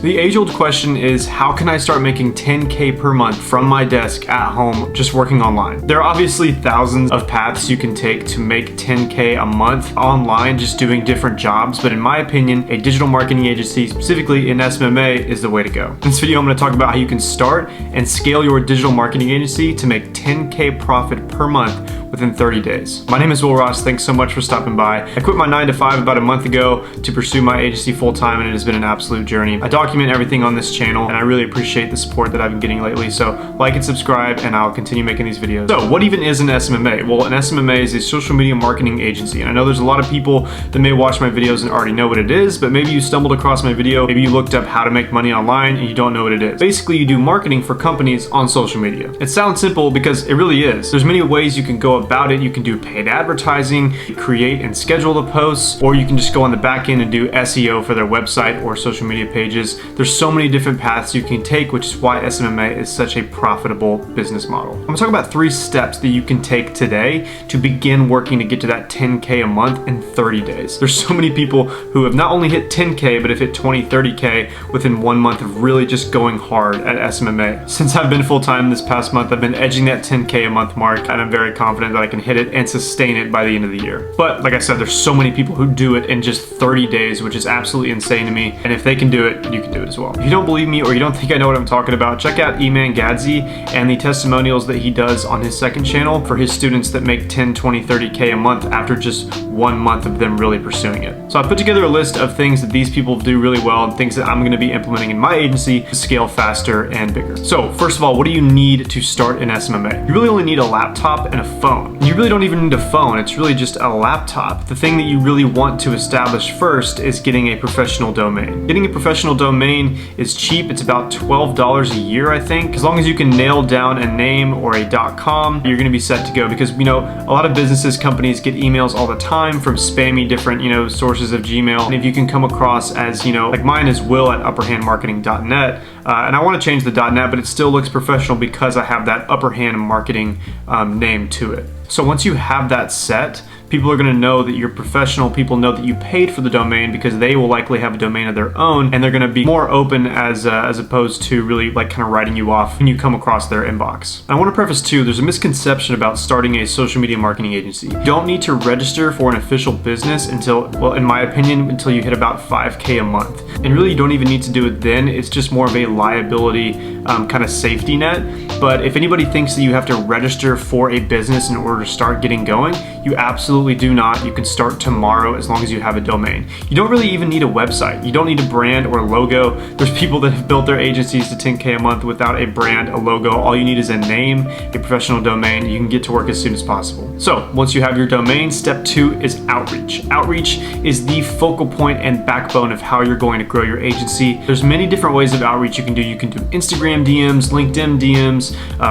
The age-old question is, how can I start making 10K per month from my desk at home just working online? There are obviously thousands of paths you can take to make 10K a month online just doing different jobs, but in my opinion, a digital marketing agency, specifically in SMMA, is the way to go. In this video, I'm going to talk about how you can start and scale your digital marketing agency to make 10K profit per month within 30 days. My name is Will Ross. Thanks so much for stopping by. I quit my 9-to-5 about a month ago to pursue my agency full-time, and it has been an absolute journey. I document everything on this channel, and I really appreciate the support that I've been getting lately. So like and subscribe, and I'll continue making these videos. So what even is an SMMA? Well, an SMMA is a social media marketing agency, and I know there's a lot of people that may watch my videos and already know what it is, but maybe you stumbled across my video, maybe you looked up how to make money online and you don't know what it is. Basically, you do marketing for companies on social media. It sounds simple because it really is. There's many ways you can go about it. You can do paid advertising, create and schedule the posts, or you can just go on the back end and do SEO for their website or social media pages. There's so many different paths you can take, which is why SMMA is such a profitable business model. I'm gonna talk about 3 steps that you can take today to begin working to get to that 10K a month in 30 days. There's so many people who have not only hit 10K, but have hit 20, 30K within 1 month of really just going hard at SMMA. Since I've been full-time this past month, I've been edging that 10K a month mark, and I'm very confident that I can hit it and sustain it by the end of the year. But like I said, there's so many people who do it in just 30 days, which is absolutely insane to me. And if they can do it, you can do it as well. If you don't believe me or you don't think I know what I'm talking about, check out Eman Gadzi and the testimonials that he does on his second channel for his students that make 10, 20, 30K a month after just 1 month of them really pursuing it. So I put together a list of things that these people do really well and things that I'm going to be implementing in my agency to scale faster and bigger. So first of all, what do you need to start an SMMA? You really only need a laptop and a phone. You really don't even need a phone. It's really just a laptop. The thing that you really want to establish first is getting a professional domain. Getting a professional domain is cheap. It's about $12 a year, I think. As long as you can nail down a name or a .com, you're gonna be set to go, because, you know, a lot of businesses, companies get emails all the time from spammy different, sources of Gmail. And if you can come across as, like mine is will@upperhandmarketing.net, and I want to change the .net, but it still looks professional because I have that Upper Hand Marketing name to it. So once you have that set, people are going to know that you're professional. People know that you paid for the domain because they will likely have a domain of their own, and they're going to be more open as opposed to really like kind of writing you off when you come across their inbox. And I want to preface too, there's a misconception about starting a social media marketing agency. You don't need to register for an official business until, well, in my opinion, until you hit about 5K a month. And really, you don't even need to do it then. It's just more of a liability kind of safety net. But if anybody thinks that you have to register for a business in order to start getting going, you absolutely do not. You can start tomorrow as long as you have a domain. You don't really even need a website. You don't need a brand or a logo. There's people that have built their agencies to 10K a month without a brand, a logo. All you need is a name, a professional domain. You can get to work as soon as possible. So once you have your domain, step 2 is outreach. Outreach is the focal point and backbone of how you're going to grow your agency. There's many different ways of outreach you can do. You can do Instagram DMs, LinkedIn DMs,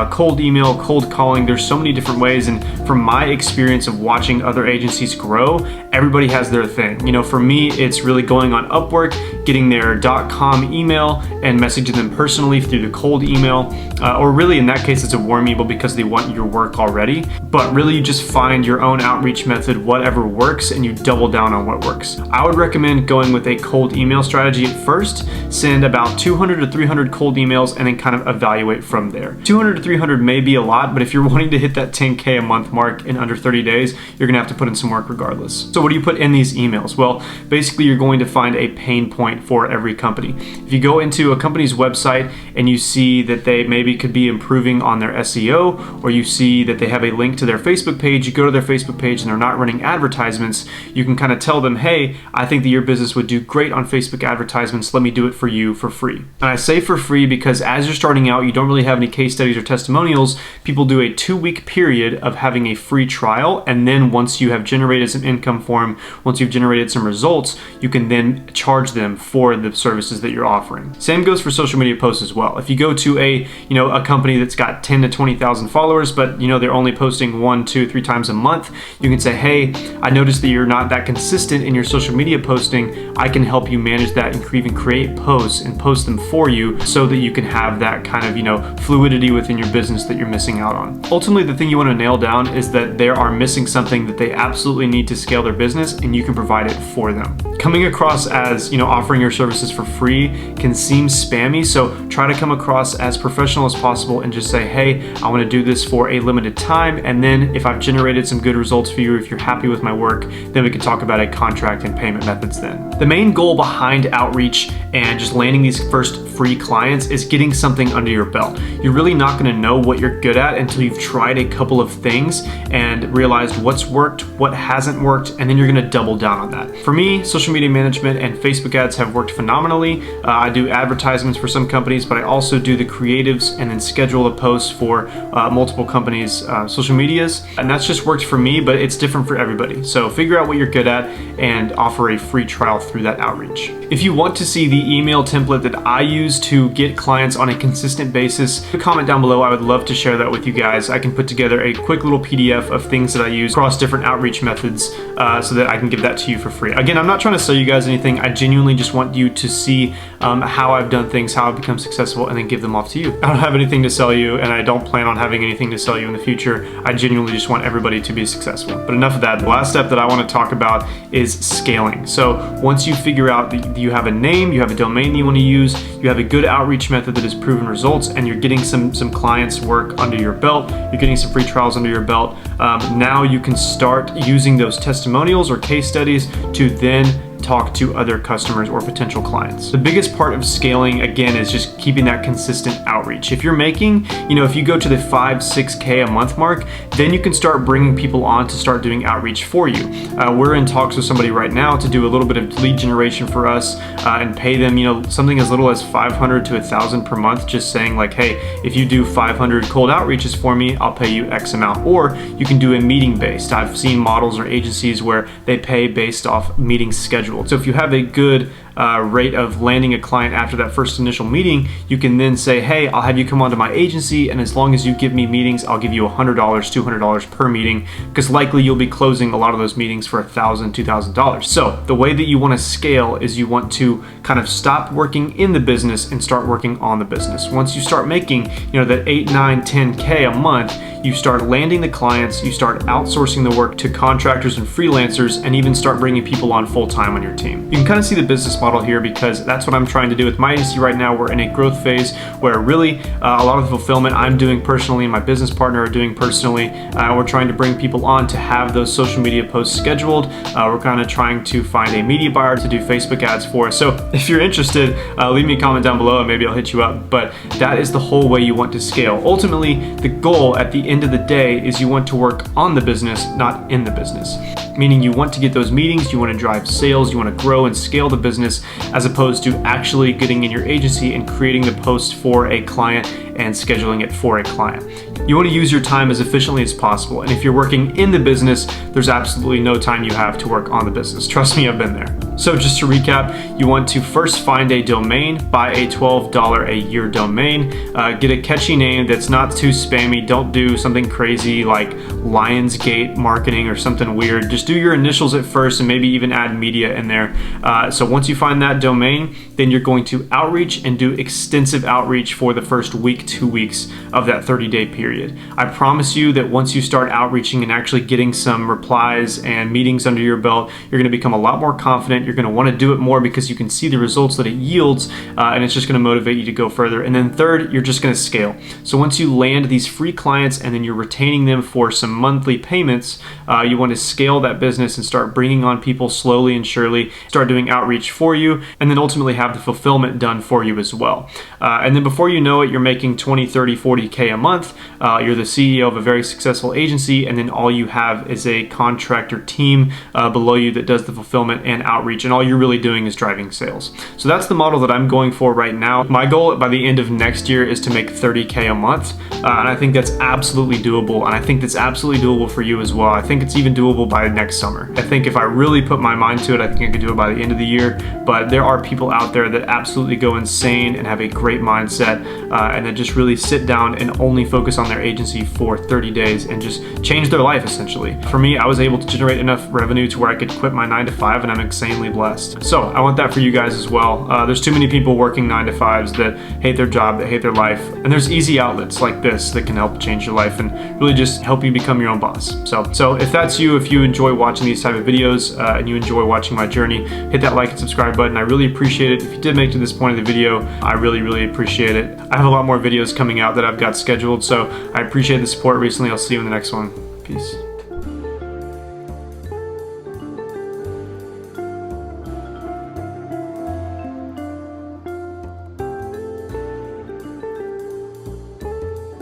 cold email, cold calling. There's so many different ways, and from my experience of watching other agencies grow, everybody has their thing. For me, it's really going on Upwork, getting their .com email and messaging them personally through the cold email, or really in that case, it's a warm email because they want your work already. But really, you just find your own outreach method, whatever works, and you double down on what works. I would recommend going with a cold email strategy at first. Send about 200 to 300 cold emails and then kind of evaluate from there. 200 to 300 may be a lot, but if you're wanting to hit that 10K a month mark in under 30 days, you're gonna have to put in some work regardless. So what do you put in these emails? Well, basically you're going to find a pain point for every company. If you go into a company's website and you see that they maybe could be improving on their SEO, or you see that they have a link to their Facebook page, you go to their Facebook page and they're not running advertisements, you can kind of tell them, hey, I think that your business would do great on Facebook advertisements. Let me do it for you for free. And I say for free because as you're starting out, you don't really have any case studies or testimonials. People do a 2-week period of having a free trial, and then once you have generated some income for them, once you've generated some results, you can then charge them for the services that you're offering. Same goes for social media posts as well. If you go to a company that's got 10 to 20,000 followers, but they're only posting 1, 2, 3 times a month, you can say, hey, I noticed that you're not that consistent in your social media posting. I can help you manage that and even create posts and post them for you so that you can have that kind of fluidity within your business that you're missing out on. Ultimately, the thing you want to nail down is that they are missing something that they absolutely need to scale their business, and you can provide it for them. Coming across as, offering your services for free can seem spammy, so try to come across as professional as possible and just say, hey, I want to do this for a limited time, and then if I've generated some good results for you, if you're happy with my work, then we can talk about a contract and payment methods then. The main goal behind outreach and just landing these first free clients is getting something under your belt. You're really not going to know what you're good at until you've tried a couple of things and realized what's worked, what hasn't worked, and then you're going to double down on that. For me, social media management and Facebook ads have worked phenomenally. I do advertisements for some companies, but I also do the creatives and then schedule the posts for multiple companies' social medias, and that's just worked for me, but it's different for everybody. So figure out what you're good at and offer a free trial through that outreach. If you want to see the email template that I use to get clients on a consistent basis, comment down below. I would love to share that with you guys. I can put together a quick little PDF of things that I use across different outreach methods so that I can give that to you for free. Again, I'm not trying to sell you guys anything. I genuinely just want you to see how I've done things, how I've become successful, and then give them off to you. I don't have anything to sell you, and I don't plan on having anything to sell you in the future. I genuinely just want everybody to be successful. But enough of that. The last step that I want to talk about is scaling. So once you figure out that you have a name, you have a domain that you want to use, you have a good outreach method that has proven results, and you're getting some clients work under your belt, you're getting some free trials under your belt, now you can start using those testimonials or case studies to then talk to other customers or potential clients. The biggest part of scaling, again, is just keeping that consistent outreach. If you're making, if you go to the 5-6K a month mark, then you can start bringing people on to start doing outreach for you. We're in talks with somebody right now to do a little bit of lead generation for us and pay them, something as little as $500 to $1,000 per month, just saying like, hey, if you do 500 cold outreaches for me, I'll pay you X amount. Or you can do a meeting based. I've seen models or agencies where they pay based off meeting schedule. So if you have a good rate of landing a client after that first initial meeting, you can then say, hey, I'll have you come onto my agency, and as long as you give me meetings, I'll give you $100, $200 per meeting, because likely you'll be closing a lot of those meetings for $1,000, $2,000. So the way that you want to scale is you want to kind of stop working in the business and start working on the business. Once you start making, that 8, 9, 10K a month, you start landing the clients, you start outsourcing the work to contractors and freelancers, and even start bringing people on full time on your team. You can kind of see the business model here, because that's what I'm trying to do with my agency right now. We're in a growth phase where really a lot of the fulfillment I'm doing personally and my business partner are doing personally. We're trying to bring people on to have those social media posts scheduled. We're kind of trying to find a media buyer to do Facebook ads for us. So if you're interested, leave me a comment down below and maybe I'll hit you up. But that is the whole way you want to scale. Ultimately, the goal at the end of the day is you want to work on the business, not in the business. Meaning you want to get those meetings, you want to drive sales, you want to grow and scale the business, as opposed to actually getting in your agency and creating the post for a client and scheduling it for a client. You want to use your time as efficiently as possible, and if you're working in the business, there's absolutely no time you have to work on the business. Trust me, I've been there. So just to recap, you want to first find a domain, buy a $12 a year domain, get a catchy name that's not too spammy. Don't do something crazy like Lionsgate marketing or something weird. Just do your initials at first and maybe even add media in there. So once you find that domain, then you're going to outreach and do extensive outreach for the first week, 2 weeks of that 30-day period. I promise you that once you start outreaching and actually getting some replies and meetings under your belt, you're going to become a lot more confident. You're going to want to do it more because you can see the results that it yields, and it's just going to motivate you to go further. And then third, you're just going to scale. So once you land these free clients and then you're retaining them for some monthly payments, you want to scale that business and start bringing on people slowly and surely, start doing outreach for you, and then ultimately have the fulfillment done for you as well. And then before you know it, you're making 20, 30, 40K a month. You're the CEO of a very successful agency, and then all you have is a contractor team below you that does the fulfillment and outreach, and all you're really doing is driving sales. So that's the model that I'm going for right now. My goal by the end of next year is to make 30K a month, and I think that's absolutely doable, and I think that's absolutely doable for you as well. I think it's even doable by next summer. I think if I really put my mind to it, I think I could do it by the end of the year, but there are people out there that absolutely go insane and have a great mindset, and that just really sit down and only focus on their agency for 30 days and just change their life essentially. For me, I was able to generate enough revenue to where I could quit my 9-to-5, and I'm insanely blessed. So I want that for you guys as well. There's too many people working 9-to-5s that hate their job, that hate their life, and there's easy outlets like this that can help change your life and really just help you become become your own boss. So if that's you, if you enjoy watching these type of videos and you enjoy watching my journey, hit that like and subscribe button. I really appreciate it. If you did make it to this point of the video, I really appreciate it. I have a lot more videos coming out that I've got scheduled, so I appreciate the support recently. I'll see you in the next one. Peace.